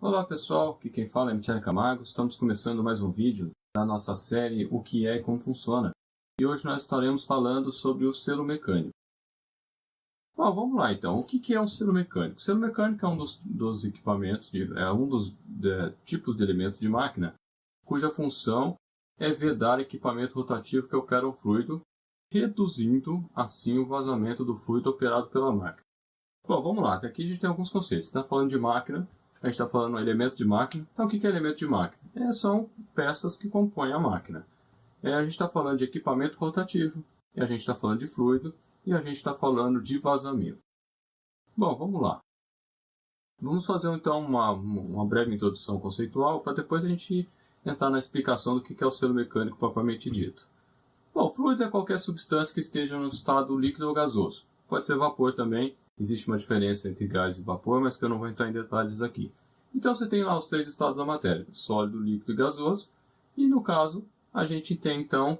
Olá pessoal, aqui quem fala é Michele Camargo. Estamos começando mais um vídeo da nossa série O que é e como funciona. E hoje nós estaremos falando sobre o selo mecânico. Bom, vamos lá então. O que é um selo mecânico? O selo mecânico é um dos equipamentos, é um dos tipos de elementos de máquina, cuja função é vedar equipamento rotativo que opera o fluido, reduzindo assim o vazamento do fluido operado pela máquina. Bom, vamos lá. Até aqui a gente tem alguns conceitos. Está falando de máquina. A gente está falando de elementos de máquina. Então, o que é elemento de máquina? São peças que compõem a máquina. A gente está falando de equipamento rotativo, e a gente está falando de fluido, e a gente está falando de vazamento. Bom, vamos lá. Vamos fazer então uma breve introdução conceitual, para depois a gente entrar na explicação do que é o selo mecânico propriamente dito. Bom, fluido é qualquer substância que esteja no estado líquido ou gasoso. Pode ser vapor também. Existe uma diferença entre gás e vapor, mas que eu não vou entrar em detalhes aqui. Então você tem lá os três estados da matéria, sólido, líquido e gasoso. E no caso, a gente tem então,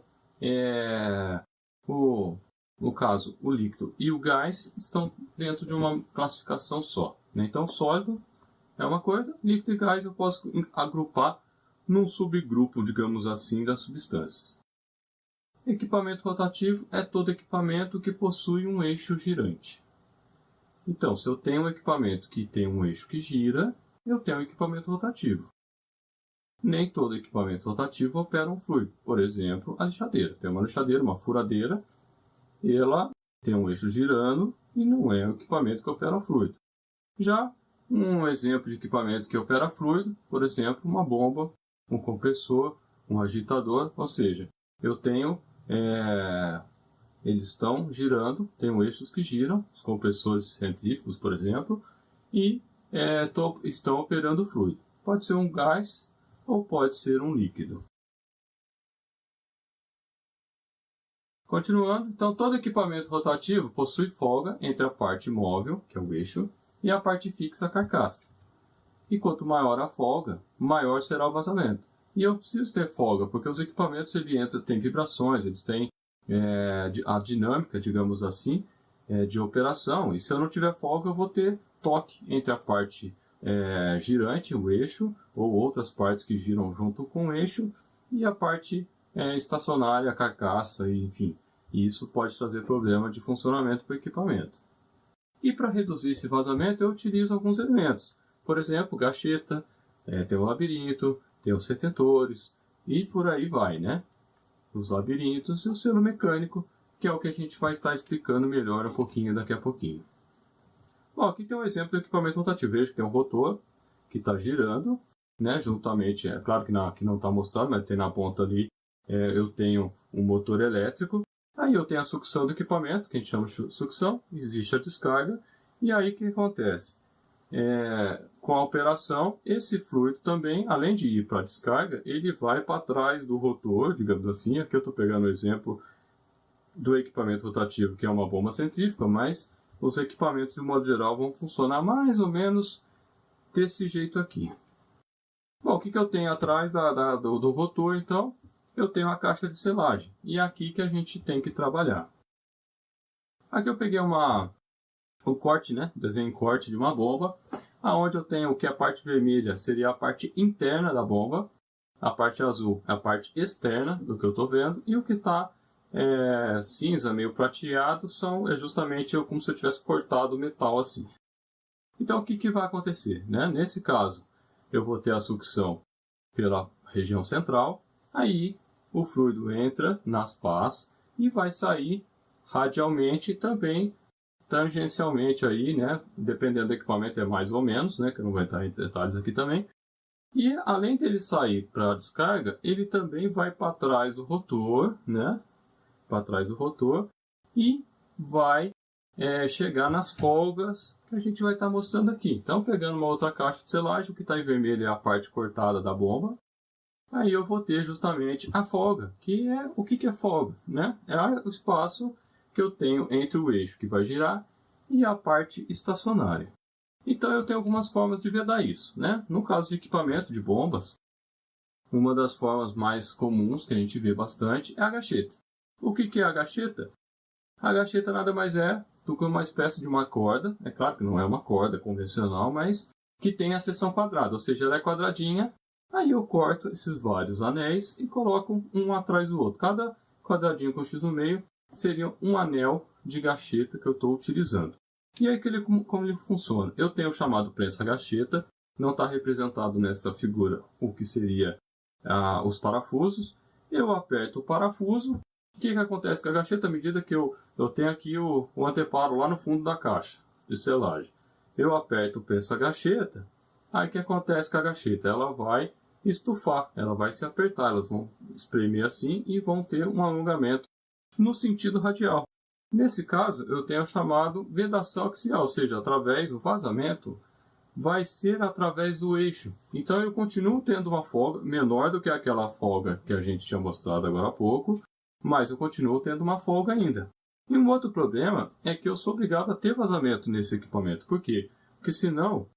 no caso, o líquido e o gás estão dentro de uma classificação só. Então sólido é uma coisa, líquido e gás eu posso agrupar num subgrupo, digamos assim, das substâncias. Equipamento rotativo é todo equipamento que possui um eixo girante. Então, se eu tenho um equipamento que tem um eixo que gira, eu tenho um equipamento rotativo. Nem todo equipamento rotativo opera um fluido. Por exemplo, a lixadeira. Tem uma lixadeira, uma furadeira, ela tem um eixo girando e não é um equipamento que opera um fluido. Já um exemplo de equipamento que opera fluido, por exemplo, uma bomba, um compressor, um agitador, ou seja, eu tenho... Eles estão girando, tem eixos que giram, os compressores centrífugos, por exemplo, e estão operando fluido. Pode ser um gás ou pode ser um líquido. Continuando, então todo equipamento rotativo possui folga entre a parte móvel, que é o eixo, e a parte fixa, a carcaça. E quanto maior a folga, maior será o vazamento. E eu preciso ter folga, porque os equipamentos têm vibrações, eles têm a dinâmica, digamos assim, de operação. E se eu não tiver folga, eu vou ter toque entre a parte girante, o eixo, ou outras partes que giram junto com o eixo, e a parte estacionária, a carcaça, enfim. E isso pode trazer problema de funcionamento para o equipamento. E para reduzir esse vazamento, eu utilizo alguns elementos. Por exemplo, gacheta, tem o labirinto, tem os retentores, e por aí vai, né? Os labirintos e o selo mecânico, que é o que a gente vai estar explicando melhor um pouquinho daqui a pouquinho. Bom, aqui tem um exemplo do equipamento rotativo. Veja que tem um rotor que está girando, né, juntamente, claro que aqui não está mostrado, mas tem na ponta ali, eu tenho um motor elétrico. Aí eu tenho a sucção do equipamento, que a gente chama de sucção, existe a descarga, e aí o que acontece? Com a operação, esse fluido também, além de ir para a descarga, ele vai para trás do rotor, digamos assim. Aqui eu estou pegando o exemplo do equipamento rotativo, que é uma bomba centrífuga, mas os equipamentos, de modo geral, vão funcionar mais ou menos desse jeito aqui. Bom, o que eu tenho atrás do rotor, então? Eu tenho a caixa de selagem, e é aqui que a gente tem que trabalhar. Aqui eu peguei um corte, né? Desenho em corte de uma bomba, aonde eu tenho que a parte vermelha seria a parte interna da bomba, a parte azul é a parte externa do que eu estou vendo, e o que está cinza, meio prateado, é justamente como se eu tivesse cortado o metal assim. Então o que vai acontecer, né? Nesse caso, eu vou ter a sucção pela região central, aí o fluido entra nas pás e vai sair radialmente também, tangencialmente aí, né? Dependendo do equipamento é mais ou menos, né? Que eu não vou entrar em detalhes aqui também. E além dele sair para a descarga, ele também vai para trás do rotor, né? Para trás do rotor e vai chegar nas folgas que a gente vai estar mostrando aqui. Então, pegando uma outra caixa de selagem, o que está em vermelho é a parte cortada da bomba. Aí eu vou ter justamente a folga, que é o que é folga, né? É o espaço que eu tenho entre o eixo que vai girar e a parte estacionária. Então eu tenho algumas formas de vedar isso, né? No caso de equipamento de bombas, uma das formas mais comuns que a gente vê bastante é a gacheta. O que é a gacheta? A gacheta nada mais é do que uma espécie de uma corda, é claro que não é uma corda convencional, mas que tem a seção quadrada, ou seja, ela é quadradinha. Aí eu corto esses vários anéis e coloco um atrás do outro. Cada quadradinho com X no meio seria um anel de gacheta que eu estou utilizando. E aí como ele funciona? Eu tenho o chamado prensa-gacheta, não está representado nessa figura o que seria os parafusos. Eu aperto o parafuso. O que acontece com a gacheta? À medida que eu tenho aqui o anteparo lá no fundo da caixa de selagem. Eu aperto o prensa-gacheta. Aí o que acontece com a gacheta? Ela vai estufar, ela vai se apertar, elas vão espremer assim e vão ter um alongamento no sentido radial. Nesse caso, eu tenho o chamado vedação axial, ou seja, através do vazamento, vai ser através do eixo. Então eu continuo tendo uma folga menor do que aquela folga que a gente tinha mostrado agora há pouco, mas eu continuo tendo uma folga ainda. E um outro problema é que eu sou obrigado a ter vazamento nesse equipamento. Por quê? Porque senão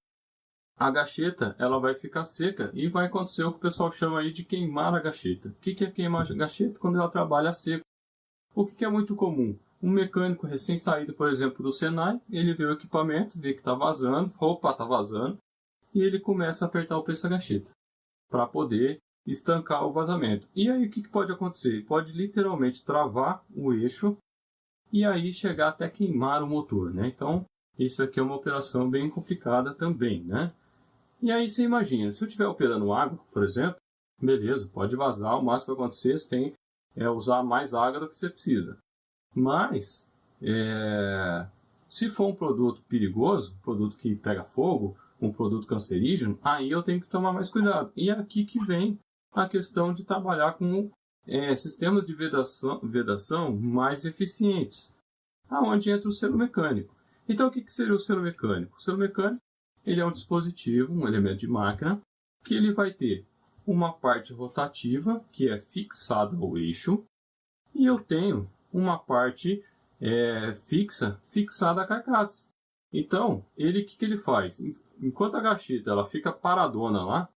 a gacheta ela vai ficar seca e vai acontecer o que o pessoal chama aí de queimar a gacheta. O que é queimar a gacheta? Quando ela trabalha seco. O que é muito comum? Um mecânico recém-saído, por exemplo, do Senai, ele vê o equipamento, vê que está vazando, opa, está vazando, e ele começa a apertar o prensa-gacheta para poder estancar o vazamento. E aí o que pode acontecer? Ele pode literalmente travar o eixo e aí chegar até queimar o motor, né? Então, isso aqui é uma operação bem complicada também, né? E aí você imagina, se eu estiver operando água, por exemplo, beleza, pode vazar, o máximo que vai acontecer você tem usar mais água do que você precisa. Mas, se for um produto perigoso, um produto que pega fogo, um produto cancerígeno, aí eu tenho que tomar mais cuidado. E é aqui que vem a questão de trabalhar com sistemas de vedação mais eficientes, aonde entra o selo mecânico. Então, o que seria o selo mecânico? O selo mecânico ele é um dispositivo, um elemento de máquina, que ele vai ter uma parte rotativa, que é fixada ao eixo, e eu tenho uma parte fixada à carcaça. Então, o que ele faz? Enquanto a gacheta ela fica paradona lá,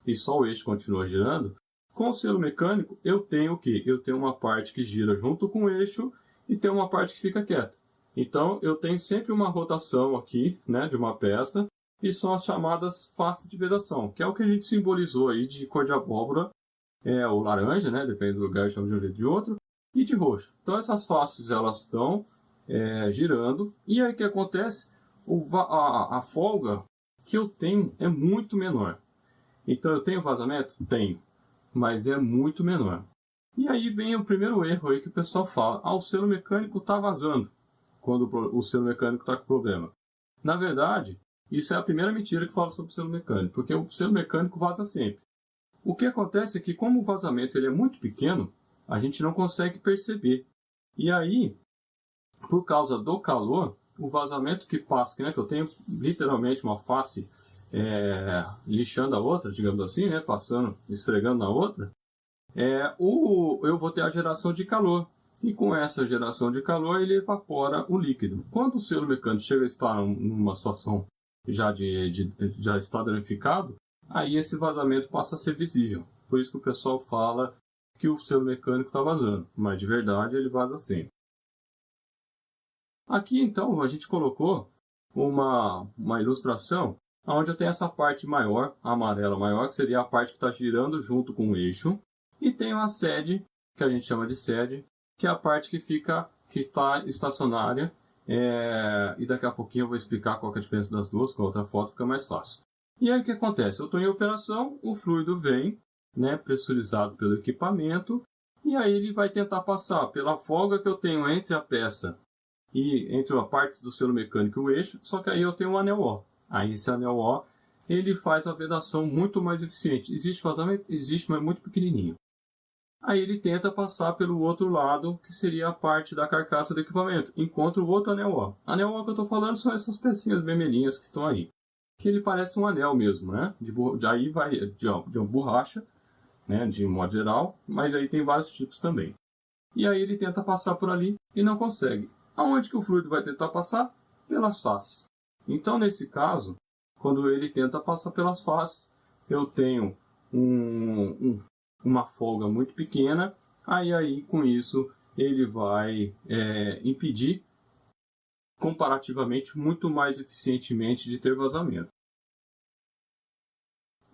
e só o eixo continua girando, com o selo mecânico eu tenho o quê? Eu tenho uma parte que gira junto com o eixo e tem uma parte que fica quieta. Então, eu tenho sempre uma rotação aqui, né, de uma peça, e são as chamadas faces de vedação, que é o que a gente simbolizou aí de cor de abóbora, ou laranja, né, depende do lugar, chama de um jeito ou de outro, e de roxo. Então, essas faces elas estão girando, e aí o que acontece? A folga que eu tenho é muito menor. Então, eu tenho vazamento? Tenho, mas é muito menor. E aí vem o primeiro erro aí que o pessoal fala, o selo mecânico está vazando, quando o selo mecânico está com problema. Na verdade, isso é a primeira mentira que fala sobre o selo mecânico, porque o selo mecânico vaza sempre. O que acontece é que, como o vazamento ele é muito pequeno, a gente não consegue perceber. E aí, por causa do calor, o vazamento que passa, né, que eu tenho literalmente uma face lixando a outra, digamos assim, né, passando, esfregando na outra, eu vou ter a geração de calor. E com essa geração de calor, ele evapora o líquido. Quando o selo mecânico chega a estar numa situação já está danificado, aí esse vazamento passa a ser visível. Por isso que o pessoal fala que o selo mecânico está vazando, mas de verdade ele vaza sempre. Aqui então a gente colocou uma ilustração onde eu tenho essa parte maior, a amarela maior, que seria a parte que está girando junto com o eixo, e tenho a sede, que a gente chama de sede, que é a parte que está estacionária. E daqui a pouquinho eu vou explicar qual é a diferença das duas, com a outra foto fica mais fácil. E aí o que acontece? Eu estou em operação, o fluido vem, né, pressurizado pelo equipamento, e aí ele vai tentar passar pela folga que eu tenho entre a peça e entre a parte do selo mecânico e o eixo, só que aí eu tenho um anel O. Aí esse anel O, ele faz a vedação muito mais eficiente. Existe vazamento? Existe, mas muito pequenininho. Aí ele tenta passar pelo outro lado, que seria a parte da carcaça do equipamento. Encontra o outro anel O. Anel O que eu estou falando são essas pecinhas vermelhinhas que estão aí. Que ele parece um anel mesmo, né? Aí vai de uma borracha, né? De modo geral, mas aí tem vários tipos também. E aí ele tenta passar por ali e não consegue. Aonde que o fluido vai tentar passar? Pelas faces. Então, nesse caso, quando ele tenta passar pelas faces, eu tenho uma folga muito pequena, aí com isso ele vai impedir comparativamente muito mais eficientemente de ter vazamento.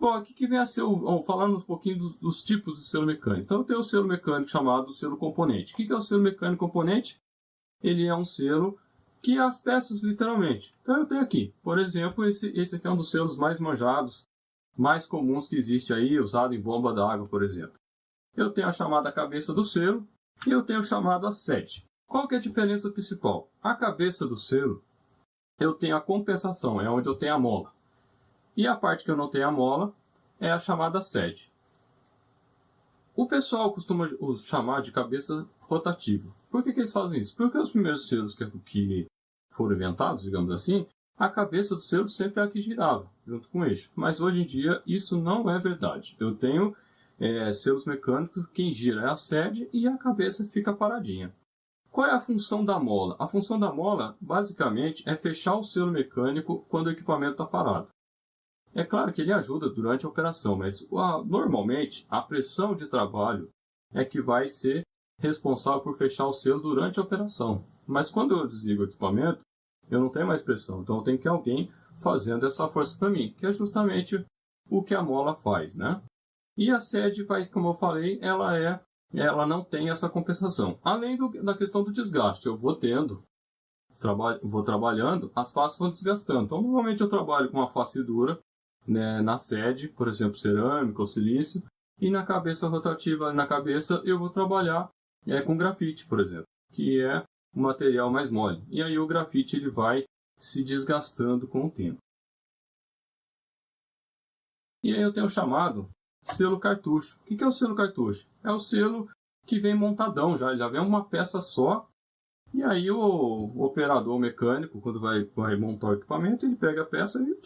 Bom, aqui que vem a ser, falando um pouquinho dos tipos de selo mecânico. Então, eu tenho o selo mecânico chamado selo componente. O que é o selo mecânico componente? Ele é um selo que é as peças, literalmente. Então, eu tenho aqui, por exemplo, esse aqui é um dos selos mais manjados, mais comuns que existe aí, usado em bomba d'água, por exemplo. Eu tenho a chamada cabeça do selo e eu tenho o chamado sede. Qual que é a diferença principal? A cabeça do selo, eu tenho a compensação, é onde eu tenho a mola. E a parte que eu não tenho a mola é a chamada sede. O pessoal costuma chamar de cabeça rotativa. Por que eles fazem isso? Porque os primeiros selos que foram inventados, digamos assim, a cabeça do selo sempre é a que girava, junto com o eixo. Mas hoje em dia isso não é verdade. Eu tenho selos mecânicos, quem gira é a sede e a cabeça fica paradinha. Qual é a função da mola? A função da mola, basicamente, é fechar o selo mecânico quando o equipamento está parado. É claro que ele ajuda durante a operação, mas normalmente a pressão de trabalho é que vai ser responsável por fechar o selo durante a operação. Mas quando eu desligo o equipamento, eu não tenho mais pressão, então eu tenho que ter alguém fazendo essa força para mim, que é justamente o que a mola faz, né? E a sede, como eu falei, ela não tem essa compensação. Além da questão do desgaste, eu vou trabalhando, as faces vão desgastando. Então, normalmente eu trabalho com uma face dura, né, na sede, por exemplo, cerâmica ou silício, e na cabeça rotativa, na cabeça, eu vou trabalhar com grafite, por exemplo, que é um material mais mole. E aí o grafite ele vai se desgastando com o tempo. E aí eu tenho o chamado selo cartucho. O que é o selo cartucho? É o selo que vem montadão já, ele já vem uma peça só. E aí o operador mecânico, quando vai montar o equipamento, ele pega a peça e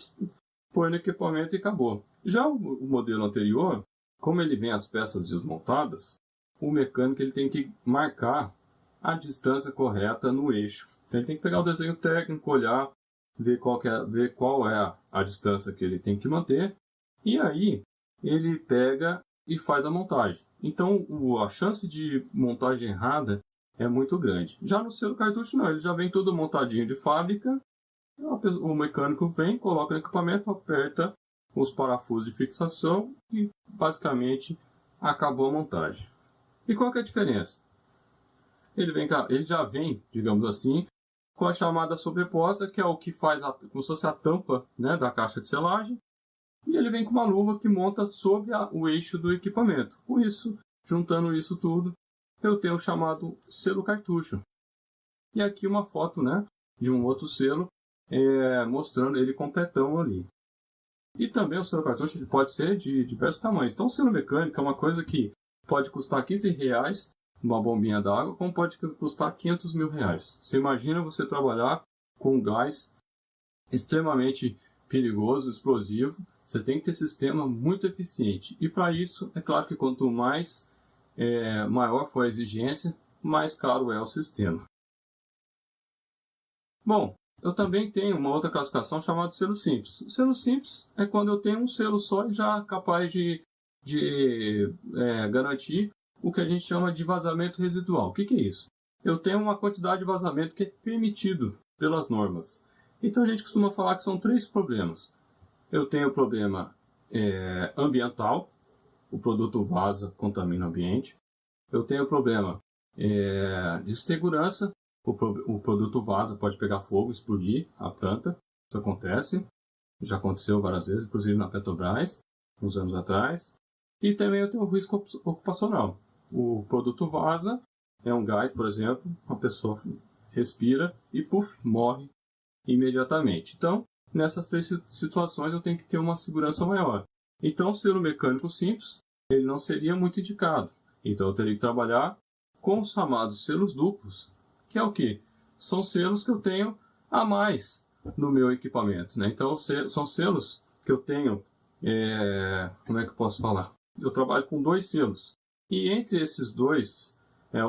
põe no equipamento e acabou. Já o modelo anterior, como ele vem as peças desmontadas, o mecânico ele tem que marcar a distância correta no eixo. Então, ele tem que pegar o desenho técnico, olhar, ver qual é a distância que ele tem que manter, e aí ele pega e faz a montagem. Então, a chance de montagem errada é muito grande. Já no selo cartucho não, ele já vem tudo montadinho de fábrica. O mecânico vem, coloca no equipamento, aperta os parafusos de fixação e basicamente acabou a montagem. E qual que é a diferença? Ele já vem, digamos assim, com a chamada sobreposta, que é o que faz como se fosse a tampa, né, da caixa de selagem, e ele vem com uma luva que monta sobre o eixo do equipamento. Com isso, juntando isso tudo, eu tenho o chamado selo cartucho. E aqui uma foto, né, de um outro selo, mostrando ele completão ali. E também o selo cartucho pode ser de diversos tamanhos. Então o selo mecânico é uma coisa que pode custar R$15 uma bombinha d'água, como pode custar R$500.000. Você imagina você trabalhar com gás extremamente perigoso, explosivo. Você tem que ter sistema muito eficiente. E para isso, é claro que quanto maior for a exigência, mais caro é o sistema. Bom, eu também tenho uma outra classificação chamada de selo simples. O selo simples é quando eu tenho um selo só e já capaz de garantir o que a gente chama de vazamento residual. O que é isso? Eu tenho uma quantidade de vazamento que é permitido pelas normas. Então a gente costuma falar que são 3 problemas. Eu tenho o problema ambiental, o produto vaza, contamina o ambiente. Eu tenho o problema de segurança, o produto vaza, pode pegar fogo, explodir a planta. Isso acontece, já aconteceu várias vezes, inclusive na Petrobras, uns anos atrás. E também eu tenho o risco ocupacional. O produto vaza, é um gás, por exemplo, uma pessoa respira e morre imediatamente. Então, nessas 3 situações eu tenho que ter uma segurança maior. Então, o selo mecânico simples, ele não seria muito indicado. Então, eu teria que trabalhar com os chamados selos duplos, que é o quê? São selos que eu tenho a mais no meu equipamento, né? Então, são selos que eu tenho, como é que eu posso falar? Eu trabalho com 2 selos. E entre esses 2,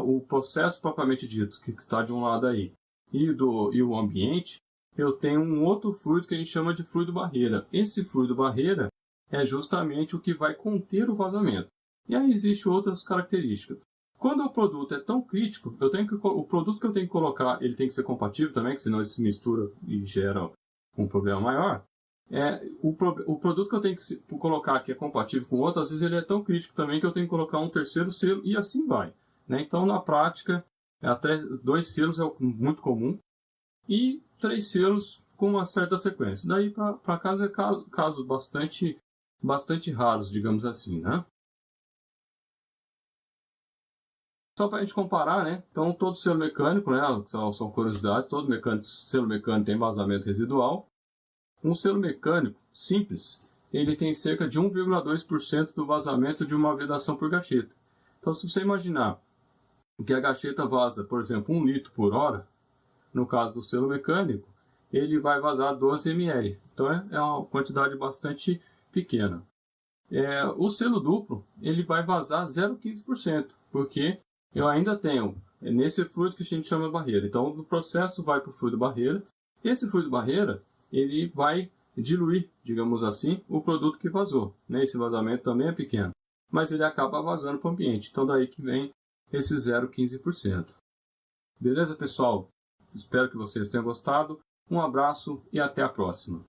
o processo propriamente dito, que está de um lado aí, e o ambiente, eu tenho um outro fluido que a gente chama de fluido barreira. Esse fluido barreira é justamente o que vai conter o vazamento. E aí existem outras características. Quando o produto é tão crítico, o produto que eu tenho que colocar, ele tem que ser compatível também, que senão ele se mistura e gera um problema maior. o produto que eu tenho que colocar que é compatível com outro, às vezes ele é tão crítico também que eu tenho que colocar um terceiro selo e assim vai. Né? Então, na prática, até 2 selos é muito comum e 3 selos com uma certa frequência. Daí para casa é casos bastante raros, digamos assim, né? Só para a gente comparar, né? Então, todo selo mecânico, né? São curiosidades, todo selo mecânico tem vazamento residual. Um selo mecânico simples, ele tem cerca de 1,2% do vazamento de uma vedação por gacheta. Então, se você imaginar que a gacheta vaza, por exemplo, 1 litro por hora, no caso do selo mecânico, ele vai vazar 12 ml. Então, é uma quantidade bastante pequena. O selo duplo, ele vai vazar 0,15%, porque eu ainda tenho nesse fluido que a gente chama de barreira. Então, o processo vai para o fluido barreira. Esse fluido barreira, ele vai diluir, digamos assim, o produto que vazou. Né? Esse vazamento também é pequeno, mas ele acaba vazando para o ambiente. Então, daí que vem esse 0,15%. Beleza, pessoal? Espero que vocês tenham gostado. Um abraço e até a próxima.